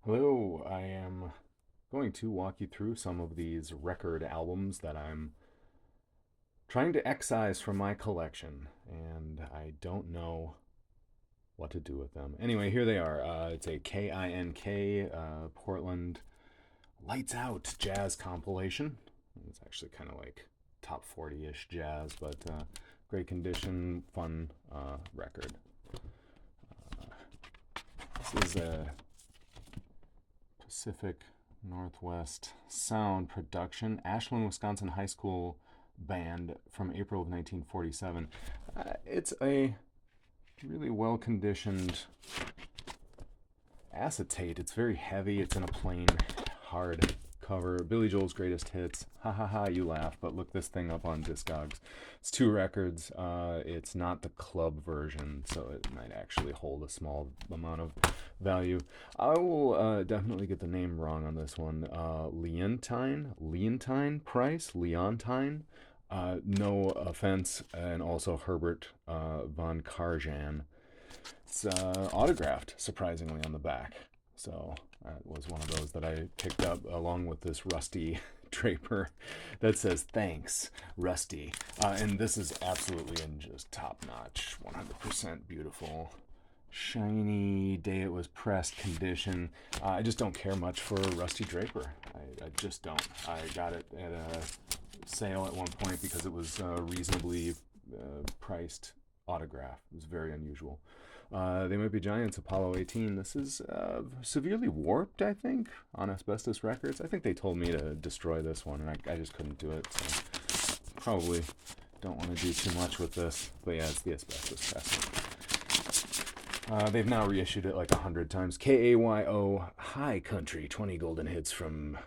Hello, I am going to walk you through some of these record albums that I'm trying to excise from my collection, and I don't know what to do with them. Anyway, here they are. It's a KINK Portland Lights Out jazz compilation. It's actually kind of like top 40 ish jazz, but great condition, fun record. This is a Pacific Northwest Sound production, Ashland, Wisconsin High School band from April of 1947. It's a really well conditioned acetate. It's very heavy. It's in a plain, hard cover. Billy Joel's greatest hits. Ha ha ha, you laugh, but look this thing up on Discogs. It's two records. It's not the club version, so it might actually hold a small amount of value. I will definitely get the name wrong on this one. Leontine Price? Leontine? No offense, and also Herbert von Karajan. It's autographed, surprisingly, on the back. So that was one of those that I picked up along with this Rusty Draper that says, "Thanks, Rusty." And this is absolutely in just top notch, 100% beautiful, shiny, day it was pressed condition. I just don't care much for Rusty Draper. I just don't. I got it at a sale at one point because it was reasonably priced autograph. It was very unusual. They Might be Giants, Apollo 18. This is severely warped, I think, on Asbestos Records. I think they told me to destroy this one, and I just couldn't do it. So probably don't want to do too much with this. But yeah, it's the Asbestos press. They've now reissued it like 100 times. KAYO High Country, 20 golden hits from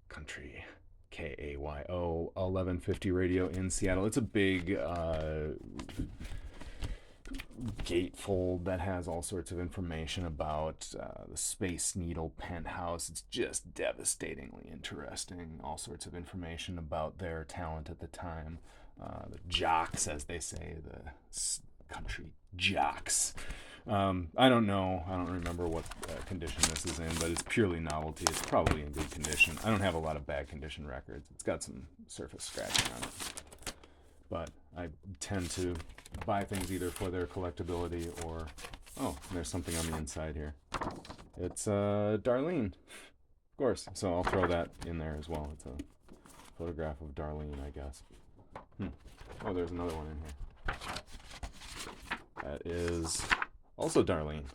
country. KAYO 1150 radio in Seattle. It's a big gatefold that has all sorts of information about the Space Needle penthouse. It's just devastatingly interesting. All sorts of information about their talent at the time. The jocks, as they say, the country jocks. I don't know. I don't remember what condition this is in, but it's purely novelty. It's probably in good condition. I don't have a lot of bad condition records. It's got some surface scratching on it. But I tend to buy things either for their collectability or... Oh, there's something on the inside here. It's Darlene, of course. So I'll throw that in there as well. It's a photograph of Darlene, I guess. Oh, there's another one in here. That is also Darlene.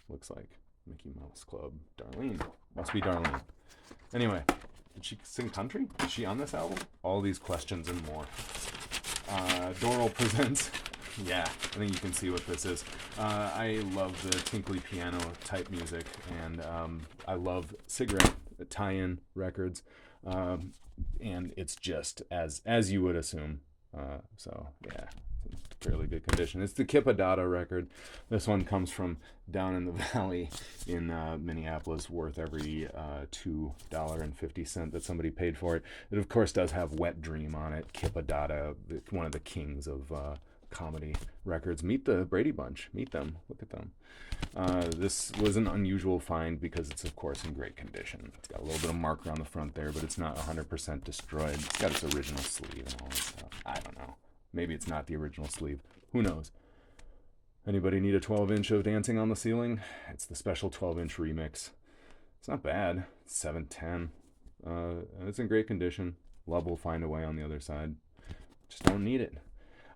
Looks like Mickey Mouse Club. Darlene. Must be Darlene. Anyway, did she sing country? Is she on this album? All these questions and more. Doral presents. Yeah, I think you can see what this is. I love the tinkly piano type music, and I love cigarette tie-in records, and it's just as you would assume. So yeah, it's in fairly good condition. It's the Kipadata record. This one comes from down in the valley in Minneapolis, worth every $2.50 that somebody paid for it. It of course does have Wet Dream on it. Kipadata, one of the kings of comedy records. Meet the Brady Bunch. Meet them. Look at them. This was an unusual find because it's of course in great condition. It's got a little bit of marker on the front there, but it's not 100% destroyed. It's got its original sleeve and all that stuff. I don't know. Maybe it's not the original sleeve. Who knows? Anybody need a 12-inch of Dancing on the Ceiling? It's the special 12-inch remix. It's not bad. It's 710. It's in great condition. Love will find a way on the other side. Just don't need it.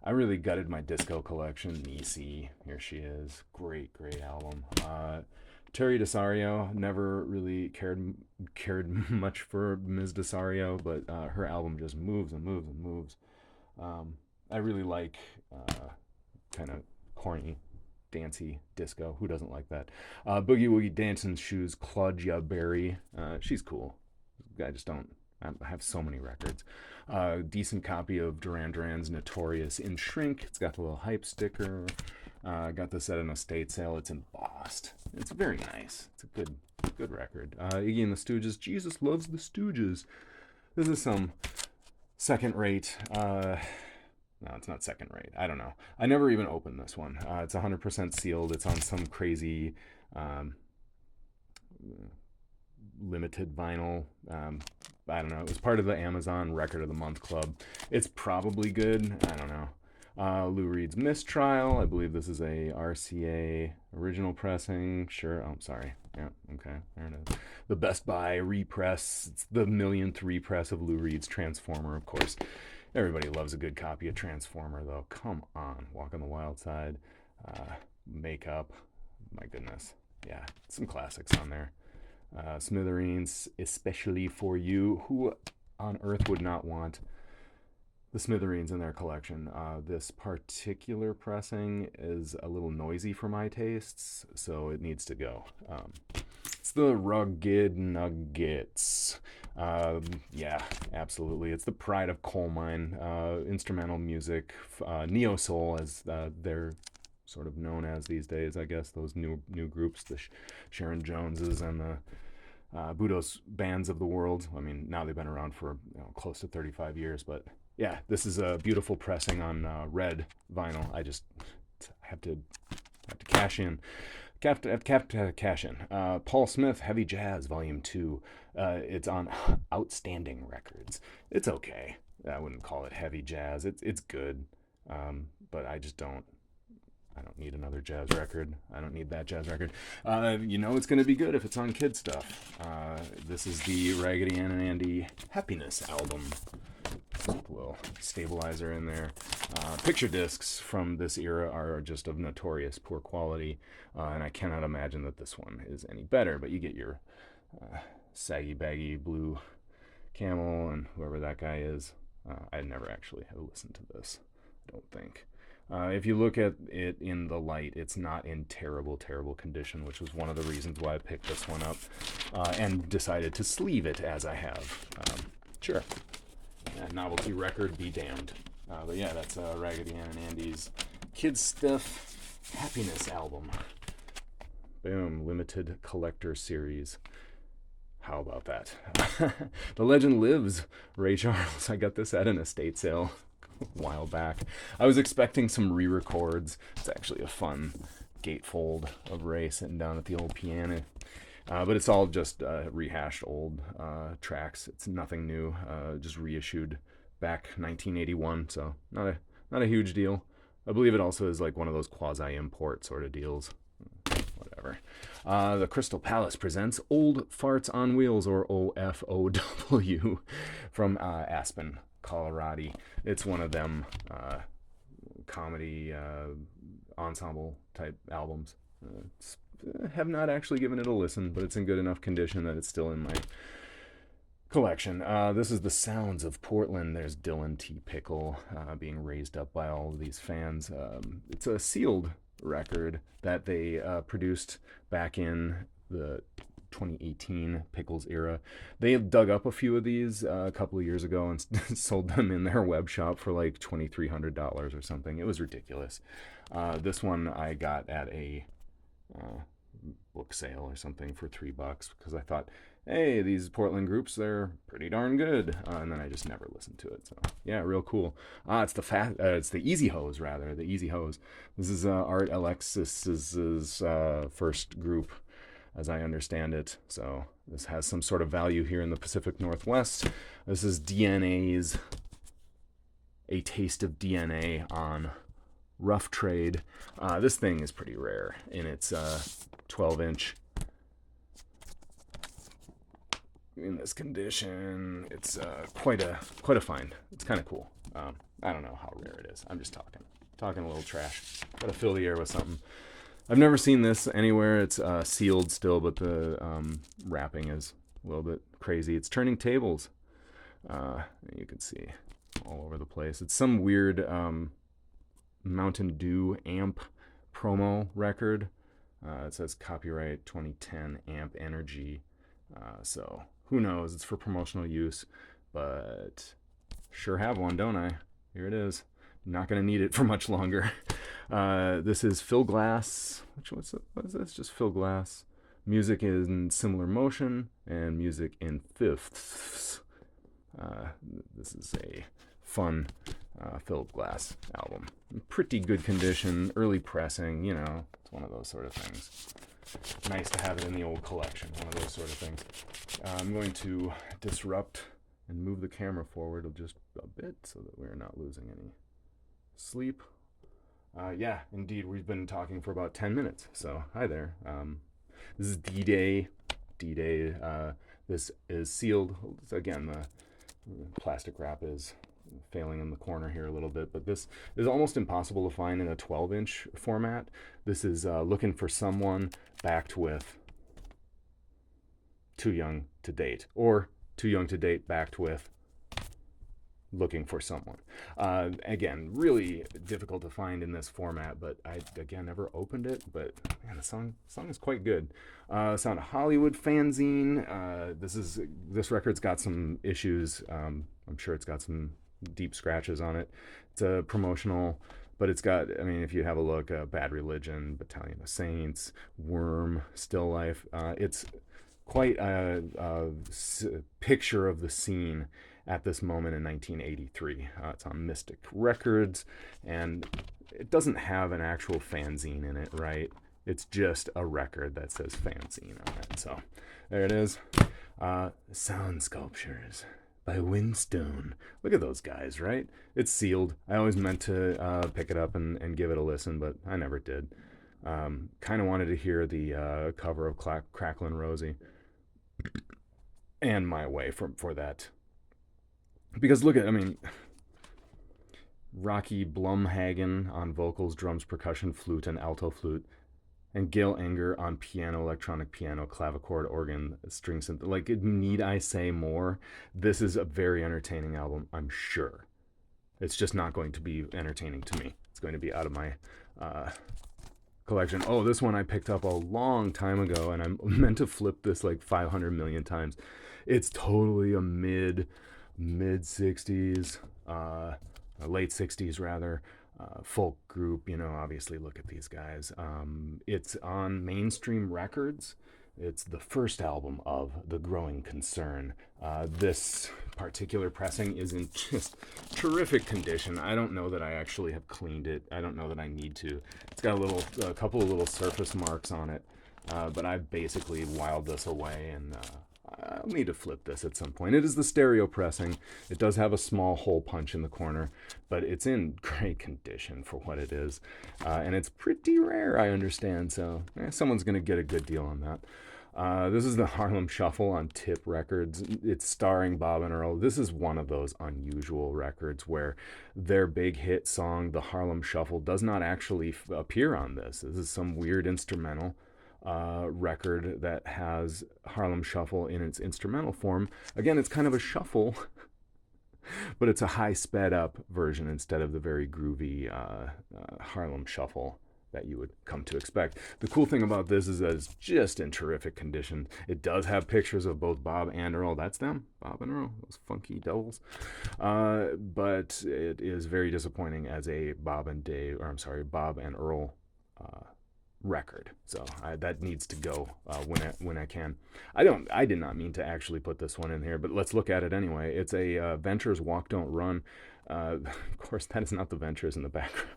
I really gutted my disco collection. Niecy, here she is. Great, great album. Terry Desario, never really cared much for Ms. Desario, but her album just moves and moves and moves. I really like kind of corny, dancey disco. Who doesn't like that? Boogie Woogie Dancing Shoes, Claudia Berry. She's cool. I just don't. I have so many records. Decent copy of Duran Duran's Notorious in Shrink. It's got the little hype sticker. Got this at an estate sale. It's embossed. It's very nice. It's a good record. Iggy and the Stooges. Jesus loves the Stooges. This is some second rate. No, it's not second rate. I don't know. I never even opened this one. It's 100% sealed. It's on some crazy limited vinyl. I don't know. It was part of the Amazon Record of the Month Club. It's probably good. I don't know. Lou Reed's Mistrial. I believe this is a RCA original pressing. Sure. Oh, I'm sorry. Yeah. Okay. There it is. The Best Buy repress. It's the millionth repress of Lou Reed's Transformer, of course. Everybody loves a good copy of Transformer, though. Come on. Walk on the Wild Side. Makeup. My goodness. Yeah. Some classics on there. Smithereens, especially for you. Who on earth would not want the Smithereens in their collection? This particular pressing is a little noisy for my tastes, so it needs to go. It's the Rugged Nuggets. Yeah, absolutely. It's the pride of coal mine. Instrumental music, neo soul, as they're sort of known as these days, I guess. Those new groups, the Sharon Joneses and the Budos bands of the world. I mean, now they've been around for close to 35 years, but yeah, this is a beautiful pressing on red vinyl. I just have to cash in. Cash in. Paul Smith, Heavy Jazz, Volume 2. It's on Outstanding Records. It's okay. I wouldn't call it heavy jazz. It's good, but I don't need another jazz record. I don't need that jazz record. It's going to be good if it's on kid stuff. This is the Raggedy Ann and Andy Happiness album. Put a little stabilizer in there. Picture discs from this era are just of notorious poor quality, and I cannot imagine that this one is any better, but you get your saggy baggy blue Camel and whoever that guy is. I never actually have listened to this, I don't think. If you look at it in the light, it's not in terrible condition, which was one of the reasons why I picked this one up and decided to sleeve it as I have. Sure. Novelty record, be damned. But yeah, that's Raggedy Ann and Andy's Kids Stuff Happiness album. Boom, limited collector series. How about that? The Legend Lives, Ray Charles. I got this at an estate sale a while back. I was expecting some re-records. It's actually a fun gatefold of Ray sitting down at the old piano. But it's all just rehashed old tracks. It's nothing new. Just reissued back 1981, so not a huge deal. I believe it also is like one of those quasi-import sort of deals. Whatever. The Crystal Palace presents Old Farts on Wheels, or OFOW, from Aspen, Colorado. It's one of them comedy ensemble type albums. Have not actually given it a listen, but it's in good enough condition that it's still in my collection. This is The Sounds of Portland. There's Dylan T. Pickle being raised up by all of these fans. It's a sealed record that they produced back in the 2018 Pickles era. They dug up a few of these a couple of years ago and sold them in their web shop for like $2,300 or something. It was ridiculous. This one I got at a book sale or something for $3 because I thought, hey, these Portland groups, they're pretty darn good, and then I just never listened to it. So yeah, real cool. It's the Easy Hose, rather, the Easy Hose. This is Art Alexis's first group, as I understand it. So this has some sort of value here in the Pacific Northwest. This is DNA's A Taste of DNA on Rough Trade. This thing is pretty rare in its 12-inch. In this condition, it's quite a find. It's kind of cool. I don't know how rare it is. I'm just talking a little trash. Gotta fill the air with something. I've never seen this anywhere. It's sealed still, but the wrapping is a little bit crazy. It's Turning Tables. You can see all over the place. It's some weird Mountain Dew amp promo record. It says copyright 2010 Amp Energy. So who knows? It's for promotional use, but sure have one, don't I? Here it is. Not going to need it for much longer. This is Phil Glass. What is this? Just Phil Glass. Music in similar motion and music in fifths. This is a fun Phil Glass album. Pretty good condition, early pressing, it's one of those sort of things. nice to have it in the old collection, one of those sort of things. I'm going to disrupt and move the camera forward just a bit so that we're not losing any sleep. Yeah, indeed, we've been talking for about 10 minutes, so hi there. This is D-Day. D-Day. This is sealed. Again, the plastic wrap is failing in the corner here a little bit, but this is almost impossible to find in a 12-inch format. This is Looking for Someone, backed with Too Young to Date, or Too Young to Date backed with Looking for Someone. Again, really difficult to find in this format, but I, again, never opened it, but man, the song is quite good. Sound of Hollywood fanzine. This record's got some issues. I'm sure it's got some deep scratches on it. It's a promotional, but it's got, I mean, if you have a look, Bad Religion, Battalion of Saints, Worm, Still Life. It's quite a picture of the scene at this moment in 1983. It's on Mystic Records, and it doesn't have an actual fanzine in it, right? It's just a record that says fanzine on it. So there it is. Sound Sculptures by Windstone. Look at those guys, right? It's sealed. I always meant to pick it up and give it a listen, but I never did. Kind of wanted to hear the cover of Cracklin' Rosie and My Way for that. Because look at, I mean, Rocky Blumhagen on vocals, drums, percussion, flute, and alto flute, and Gail Enger on piano, electronic piano, clavichord, organ, string synth. Like, need I say more? This is a very entertaining album, I'm sure. It's just not going to be entertaining to me. It's going to be out of my collection. Oh, this one I picked up a long time ago, and I'm meant to flip this like 500 million times. It's totally a mid 60s, late 60s rather, folk group. You know, obviously look at these guys. It's on Mainstream Records. It's the first album of The Growing Concern. This particular pressing is in just terrific condition. I don't know that I actually have cleaned it. I don't know that I need to. It's got a couple of little surface marks on it, but I basically wiled this away, and I'll need to flip this at some point. It is the stereo pressing. It does have a small hole punch in the corner, but it's in great condition for what it is. And it's pretty rare, I understand, so someone's going to get a good deal on that. This is the Harlem Shuffle on Tip Records. It's starring Bob and Earl. This is one of those unusual records where their big hit song, the Harlem Shuffle, does not actually appear on this. This is some weird instrumental record that has Harlem Shuffle in its instrumental form. Again, it's kind of a shuffle, but it's a high sped up version instead of the very groovy Harlem Shuffle that you would come to expect. The cool thing about this is that it's just in terrific condition. It does have pictures of both Bob and Earl. That's them, Bob and Earl, those funky devils. But it is very disappointing as a Bob and Earl record, so that needs to go when I can. I did not mean to actually put this one in here, but let's look at it anyway. It's a Ventures Walk Don't Run. Of course, that is not the Ventures in the background.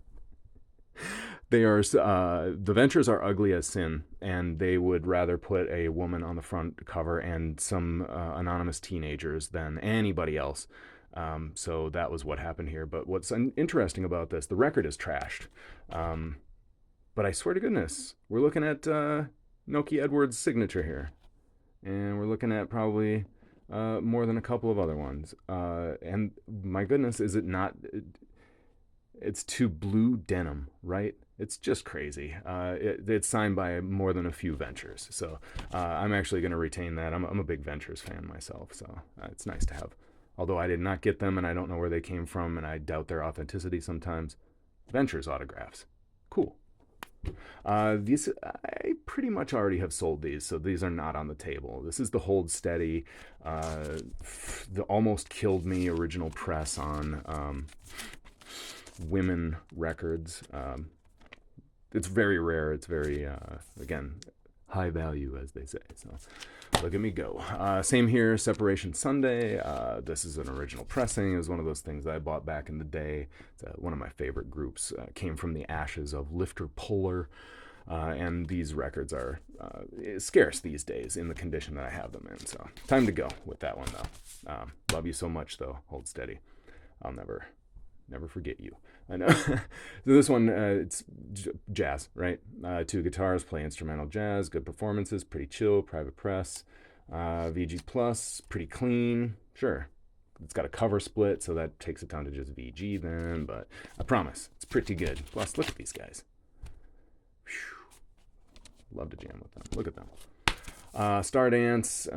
They are the Ventures are ugly as sin, and they would rather put a woman on the front cover and some anonymous teenagers than anybody else. So that was what happened here. But what's interesting about this, the record is trashed. But I swear to goodness, we're looking at Noki Edwards' signature here. And we're looking at probably more than a couple of other ones. And my goodness, is it not... It's to blue denim, right? It's just crazy. It's signed by more than a few Ventures. So I'm actually going to retain that. I'm a big Ventures fan myself, so it's nice to have. Although I did not get them, and I don't know where they came from, and I doubt their authenticity sometimes. Ventures autographs. Cool. These, I pretty much already have sold these, so these are not on the table. This is the Hold Steady, the Almost Killed Me original press on Women Records. It's very rare. It's very, again, high value, as they say. So look at me go. Same here, Separation Sunday. This is an original pressing. It was one of those things that I bought back in the day. It's one of my favorite groups. Came from the ashes of Lifter Puller. And these records are scarce these days in the condition that I have them in. So time to go with that one, though. Love you so much, though. Hold steady. I'll never forget you. I know. So this one, it's jazz, right? 2 guitars, play instrumental jazz, good performances, pretty chill, private press. VG Plus, pretty clean. Sure, it's got a cover split, so that takes it down to just VG then, but I promise, it's pretty good. Plus, look at these guys. Whew. Love to jam with them. Look at them. Stardance,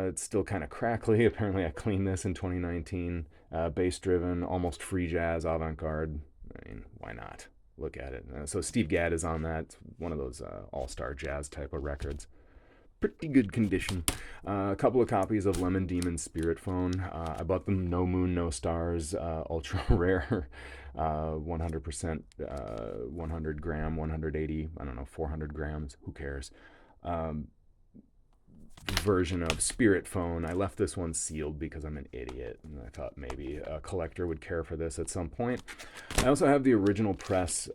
it's still kind of crackly. Apparently I cleaned this in 2019. Bass driven, almost free jazz, avant-garde. I mean, why not? Look at it. So Steve Gadd is on that. It's one of those all-star jazz type of records. Pretty good condition. A couple of copies of Lemon Demon Spirit Phone. I bought them No Moon, No Stars, ultra rare, 100%, 100 gram, 180, I don't know, 400 grams, who cares? Version of Spirit Phone. I left this one sealed because I'm an idiot, and I thought maybe a collector would care for this at some point. I also have the original press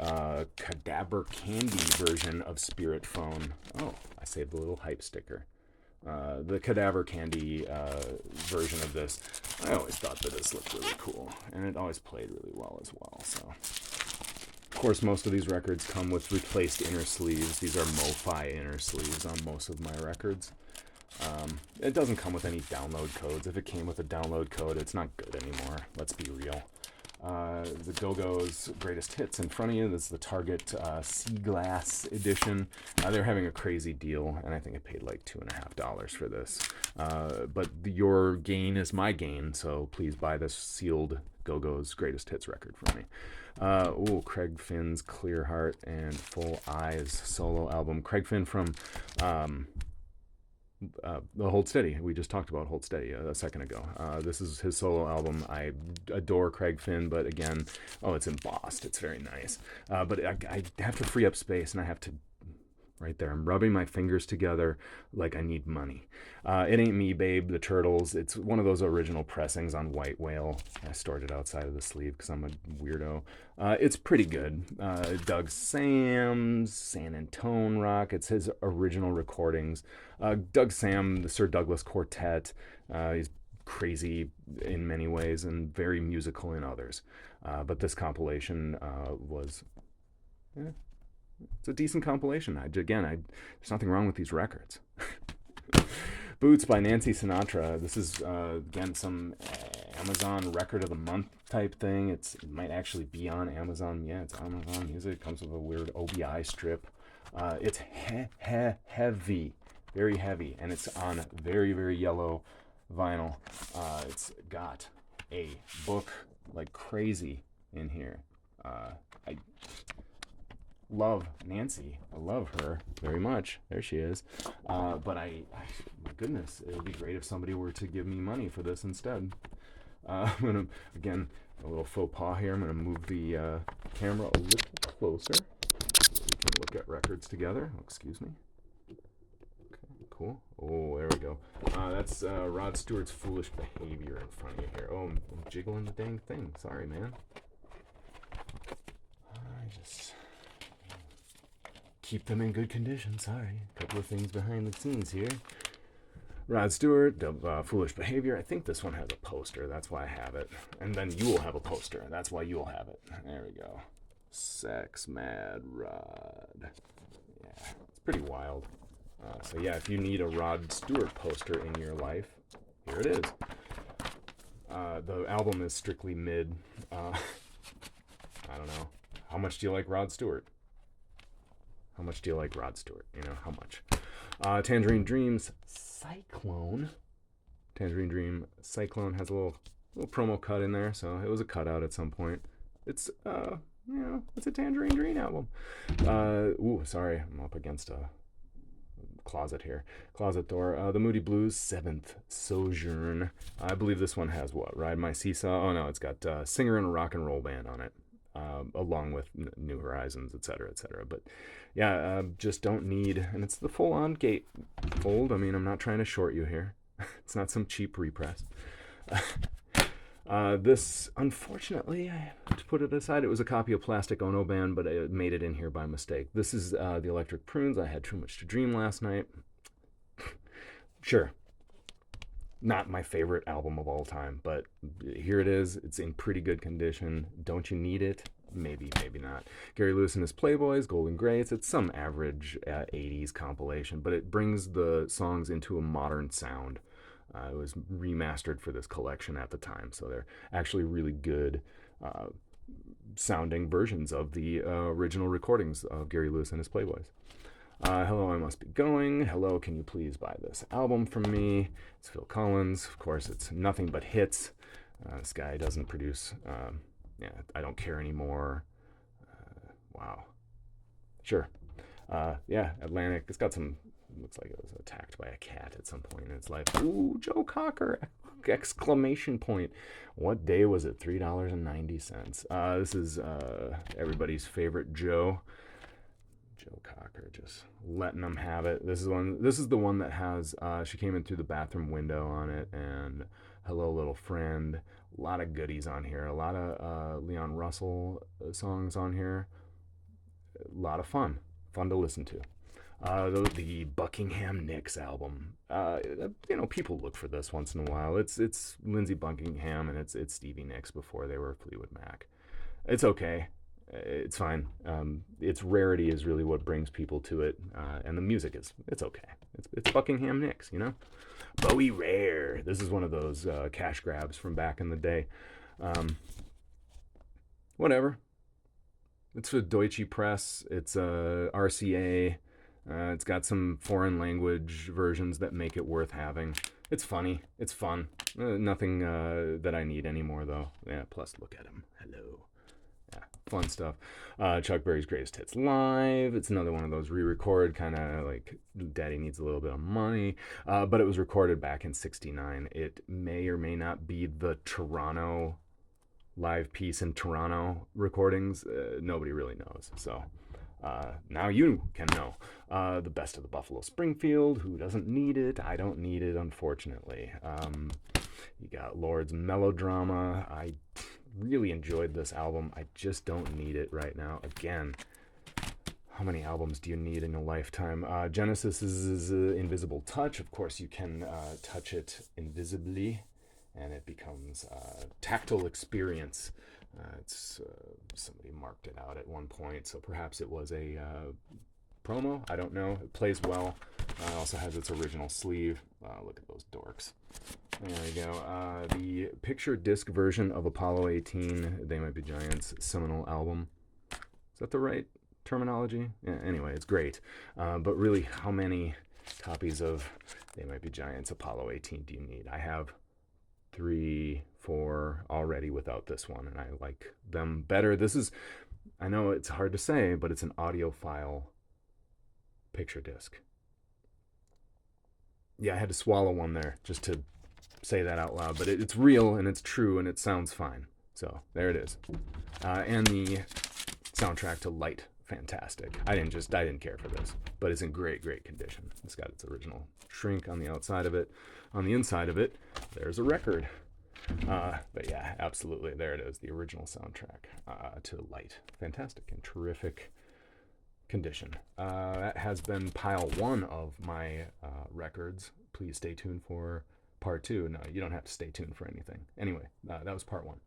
Cadaver Candy version of Spirit Phone. Oh, I saved the little hype sticker. The Cadaver Candy version of this. I always thought that this looked really cool, and it always played really well as well. So, of course, most of these records come with replaced inner sleeves. These are MoFi inner sleeves on most of my records. It doesn't come with any download codes. If it came with a download code, it's not good anymore. Let's be real. The Go-Go's Greatest Hits in front of you. This is the Target Sea Glass edition. They're having a crazy deal, and I think I paid like $2.50 for this. But your gain is my gain, so please buy this sealed Go-Go's Greatest Hits record from me. Craig Finn's Clear Heart and Full Eyes solo album. Craig Finn from the Hold Steady. We just talked about Hold Steady a second ago. This is his solo album. I adore Craig Finn, but again, it's embossed. It's very nice. But I have to free up space, and I have to, right there, I'm rubbing my fingers together like I need money. It Ain't Me, Babe, The Turtles. It's one of those original pressings on White Whale. I stored it outside of the sleeve because I'm a weirdo. It's pretty good. Doug Sam's San Antone Rock. It's his original recordings. Doug Sam, the Sir Douglas Quartet. He's crazy in many ways and very musical in others. But this compilation was... it's a decent compilation. There's nothing wrong with these records. Boots by Nancy Sinatra. This is, again, some Amazon Record of the Month type thing. It might actually be on Amazon. Yeah, it's Amazon Music. It comes with a weird OBI strip. It's heavy, very heavy, and it's on very, very yellow vinyl. It's got a book like crazy in here. I love Nancy. I love her very much. There she is. But my goodness, it would be great if somebody were to give me money for this instead. I'm gonna, again, a little faux pas here. I'm gonna move the camera a little closer so we can look at records together. Oh, excuse me. Okay, cool. Oh, there we go. That's Rod Stewart's Foolish Behavior in front of you here. Oh, I'm jiggling the dang thing. Sorry, man. Keep them in good condition. Sorry. A couple of things behind the scenes here. Rod Stewart, Foolish Behavior. I think this one has a poster. That's why I have it. And then you will have a poster. That's why you'll have it. There we go. Sex Mad Rod. Yeah, it's pretty wild. So yeah, if you need a Rod Stewart poster in your life, here it is. The album is strictly mid. I don't know. How much do you like Rod Stewart? How much do you like Rod Stewart? You know, how much? Tangerine Dream's Cyclone. Tangerine Dream Cyclone has a little promo cut in there, so it was a cutout at some point. It's, it's a Tangerine Dream album. Sorry, I'm up against a closet here. Closet door. The Moody Blues, Seventh Sojourn. I believe this one has what? Ride My Seesaw? Oh no, it's got Singer and a Rock and Roll Band on it. Along with New Horizons, etc., etc. But yeah, just don't need, and it's the full-on gate fold. I mean, I'm not trying to short you here. It's not some cheap repress. This, unfortunately, I have to put it aside. It was a copy of Plastic Ono Band, but I made it in here by mistake. This is the Electric Prunes. I had too much to dream last night. Sure, not my favorite album of all time, but here it is. It's in pretty good condition. Don't you need it? Maybe, maybe not. Gary Lewis and his Playboys, Golden Greats. It's some average 80s compilation, but it brings the songs into a modern sound. It was remastered for this collection at the time, so they're actually really good uh, sounding versions of the original recordings of Gary Lewis and his Playboys. Hello, I must be going. Hello, can you please buy this album from me? It's Phil Collins. Of course, it's nothing but hits. This guy doesn't produce. Yeah, I don't care anymore. Wow. Sure. Yeah, Atlantic. It's got some. Looks like it was attacked by a cat at some point in its life. Ooh, Joe Cocker! Exclamation point. What day was it? $3.90. This is everybody's favorite Joe. Joe Cocker, just letting them have it. This is the one that has She Came In Through the Bathroom Window on it, and Hello Little Friend. A lot of goodies on here. A lot of Leon Russell songs on here. A lot of fun to listen to. The Buckingham Nicks album. People look for this once in a while. It's Lindsey Buckingham and it's Stevie Nicks before they were Fleetwood Mac. It's okay. It's fine. Its rarity is really what brings people to it, and the music it's okay. It's Buckingham Nicks, you know. Bowie Rare. This is one of those cash grabs from back in the day. Whatever. It's a Deutsche Press. It's a RCA. It's got some foreign language versions that make it worth having. It's funny. It's fun. Nothing that I need anymore, though. Yeah, plus look at him. Hello. Yeah, fun stuff. Chuck Berry's Greatest Hits Live. It's another one of those re-record, kind of like Daddy Needs a Little Bit of Money. But it was recorded back in '69. It may or may not be the Toronto live piece in Toronto recordings. Nobody really knows. So now you can know. The Best of the Buffalo Springfield. Who doesn't need it? I don't need it, unfortunately. You got Lord's Melodrama. I really enjoyed this album. I just don't need it right now. Again, how many albums do you need in a lifetime? Genesis is Invisible Touch. Of course, you can touch it invisibly, and it becomes a tactile experience. Somebody marked it out at one point, so perhaps it was a promo. I don't know. It plays well. It also has its original sleeve. Look at those dorks. There we go. The picture disc version of Apollo 18, They Might Be Giants' seminal album. Is that the right terminology? Yeah, anyway, it's great. But really, how many copies of They Might Be Giants' Apollo 18 do you need? I have 3, 4 already without this one, and I like them better. This is, I know it's hard to say, but it's an audiophile picture disc. Yeah, I had to swallow one there just to say that out loud, but it's real and it's true and it sounds fine. So there it is. And the soundtrack to Light, fantastic. I didn't care for this, but it's in great condition. It's got its original shrink on the outside of it. On the inside of it, there's a record. But yeah, absolutely, there it is, the original soundtrack to Light. Fantastic and terrific condition. That has been pile 1 of my records. Please stay tuned for part 2. No, you don't have to stay tuned for anything. Anyway, that was part 1.